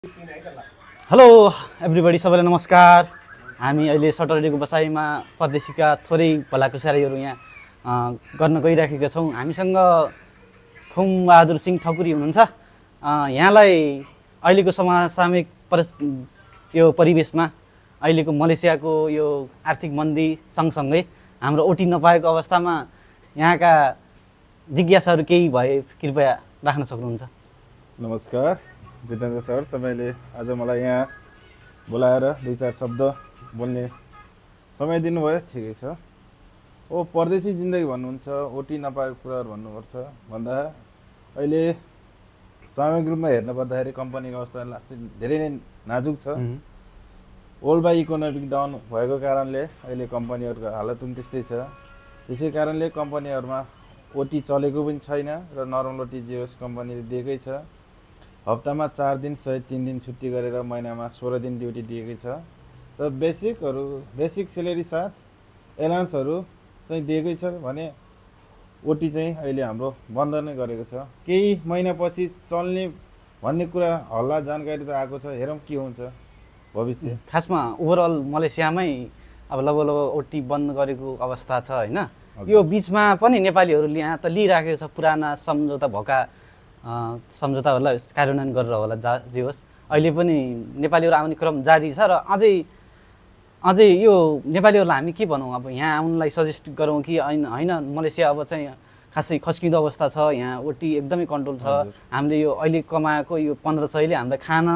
Hello everybody, सबैलाई नमस्कार। हामी अहिले सटरडेको बसाइमा परदेशीका थोरै भलाकुसारीहरू यहाँ गर्न गइराखेका छौँ। हामीसँग खुमबहादुर सिंह ठकुरी हुनुहुन्छ। यहाँलाई अहिलेको समसामयिक यो परिवेशमा अहिलेको मलेसियाको यो आर्थिक मन्दी सँगसँगै हाम्रो ओटी नपाएको अवस्थामा यहाँका जिज्ञासाहरू केही भए कृपया राख्न सक्नुहुन्छ। नमस्कार जितेन्द्र सर, तपाईँले आज मलाई यहाँ बोलाएर दुई चार शब्द बोल्ने समय दिनुभयो, ठिकै छ। परदेशी जिन्दगी भन्नुहुन्छ, ओटी नपाएको कुराहरू भन्नुपर्छ भन्दा अहिले सामूहिक रूपमा हेर्न पर्दाखेरि कम्पनीको अवस्था धेरै नै नाजुक छ। वर्ल्ड वाइड इकोनोमिक डाउन भएको कारणले अहिले कम्पनीहरूको हालत पनि त्यस्तै छ। त्यसै कारणले कम्पनीहरूमा ओटी चलेको पनि छैन र नर्मल ओटी जे होस् कम्पनीले दिएकै छ। हप्तामा 4 दिन सहित 3 दिन छुट्टी गरेर महिनामा 16 दिन ड्युटी दिएकै छ र बेसिक सेलेरी साथ एलाउन्सहरू चाहिँ दिएकै छ भने ओटी चाहिँ अहिले हाम्रो बन्द नै गरेको छ। केही महिनापछि चल्ने भन्ने कुरा हल्ला जानकारी त आएको छ, हेरौँ के हुन्छ भविष्य। खासमा ओभरअल मलेसियामै अब लगभग ओटी बन्द गरेको अवस्था छ होइन। यो बिचमा पनि नेपालीहरूले यहाँ त लिइराखेको छ, पुराना सम्झौता भएका सम्झौताहरूलाई कार्यान्वयन गरेर होला जे होस्। अहिले पनि नेपालीहरू आउने क्रम जारी छ र अझै यो नेपालीहरूलाई हामी के भनौँ, अब यहाँ आउनलाई सजेस्ट गरौँ कि होइन मलेसिया अब चाहिँ खासै खस्किँदो अवस्था छ, यहाँ ओटी एकदमै कन्ट्रोल छ। हामीले यो अहिले कमाएको यो 1500ले हामीलाई खान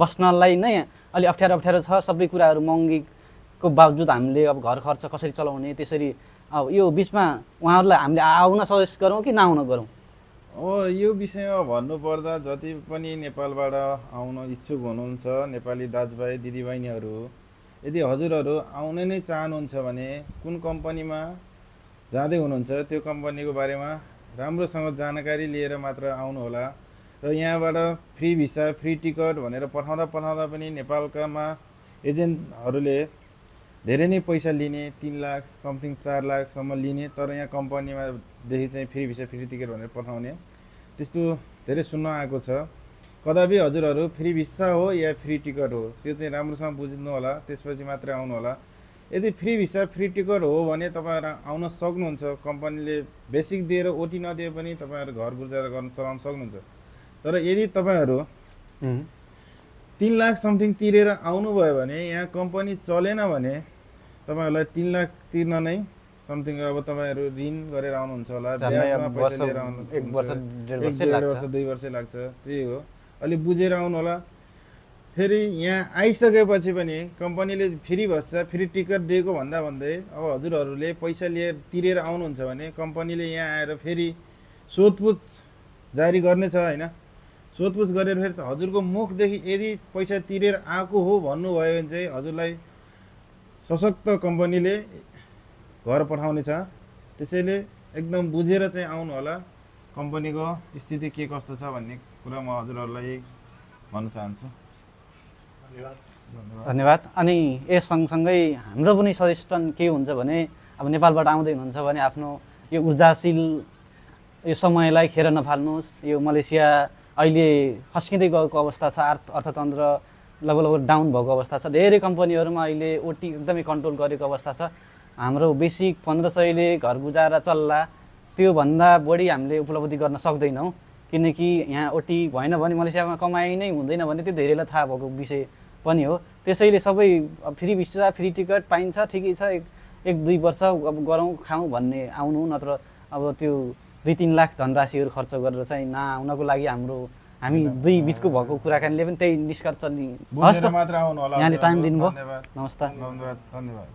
बस्नलाई नै अलि अप्ठ्यारो छ। सबै कुराहरू महँगीको बावजुद हामीले अब घर खर्च कसरी चलाउने, त्यसरी अब यो बिचमा उहाँहरूलाई हामीले आउन सजेस्ट गरौँ कि नआउन गरौँ? यो विषयमा भन्नुपर्दा जति पनि नेपालबाट आउन इच्छुक हुनुहुन्छ नेपाली दाजुभाइ दिदीबहिनीहरू, यदि हजुरहरू आउन नै चाहनुहुन्छ भने कुन कम्पनीमा जाँदै हुनुहुन्छ त्यो कम्पनीको बारेमा राम्रोसँग जानकारी लिएर मात्र आउनुहोला। र यहाँबाट फ्री भिसा फ्री टिकट भनेर पठाउँदा पनि नेपालकामा एजेन्टहरूले धेरै नै पैसा लिने, 3 लाख समथिङ 4 लाखसम्म लिने, तर यहाँ कम्पनीमा देखि चाहिँ फ्री भिसा फ्री टिकट भनेर पठाउने त्यस्तो धेरै सुन्न आएको छ। कदापि हजुरहरू फ्री भिसा हो या फ्री टिकट हो त्यो चाहिँ राम्रोसँग बुझ्नु होला, त्यसपछि मात्रै आउनु होला। यदि फ्री भिसा फ्री टिकट हो भने तपाईँहरू आउन सक्नुहुन्छ। कम्पनीले बेसिक दिएर ओटी नदिए पनि तपाईँहरू घर गुजारा गर्न चलाउन सक्नुहुन्छ। तर यदि तपाईँहरू 3 लाख समथिङ तिरेर आउनुभयो भने यहाँ कम्पनी चलेन भने तपाईँहरूलाई 3 लाख तिर्न नै समथिङ अब तपाईँहरू ऋण गरेर आउनुहुन्छ होला, ब्याजमा पैसा लिएर आउनुहुन्छ, 1 वर्ष 2 वर्ष लाग्छ। त्यही हो, अलि बुझेर आउनु होला। फेरि यहाँ आइसकेपछि पनि कम्पनीले फ्री भत्ता फ्री टिकट दिएको भन्दै अब हजुरहरूले पैसा लिएर तिरेर आउनुहुन्छ भने कम्पनीले यहाँ आएर फेरि सोधपुछ जारी गर्नेछ होइन। सोधपुछ गरेर फेरि हजुरको मुखदेखि यदि पैसा तिरेर आएको हो भन्नुभयो भने चाहिँ हजुरलाई सशक्त कम्पनीले घर पठाउने छ। त्यसैले एकदम बुझेर चाहिँ आउनु होला। कम्पनीको स्थिति के कस्तो छ भन्ने कुरा म हजुरहरूलाई भन्न चाहन्छु। धन्यवाद। अनि यस सँगसँगै हाम्रो पनि सजेसन के हुन्छ भने अब नेपालबाट आउँदै हुनुहुन्छ भने आफ्नो यो ऊर्जाशील यो समयलाई खेर नफाल्नुहोस्। यो मलेसिया अहिले खस्किँदै गएको अवस्था छ, अर्थतन्त्र लगभग डाउन भएको अवस्था छ। धेरै कम्पनीहरूमा अहिले ओटी एकदमै कन्ट्रोल गरेको अवस्था छ। हाम्रो बेसिक 1500ले घर गुजारा चल्ला, त्योभन्दा बढी हामीले उपलब्धि गर्न सक्दैनौँ, किनकि यहाँ ओटी भएन भने मलेसियामा कमाइ नै हुँदैन भने त्यो धेरैलाई थाहा भएको विषय पनि हो। त्यसैले सबै फ्री भिसा फ्री टिकट पाइन्छ, ठिकै छ, 1-2 वर्ष अब गरौँ खाउँ भन्ने आउनु, नत्र अब त्यो 2-3 लाख धनराशिहरू खर्च गरेर चाहिँ नआउनको लागि हामी दुई बिचको भएको कुराकानीले पनि त्यही निष्कर्ष नि। हस् त, यहाँले टाइम दिनुभयो। नमस्कार। धन्यवाद।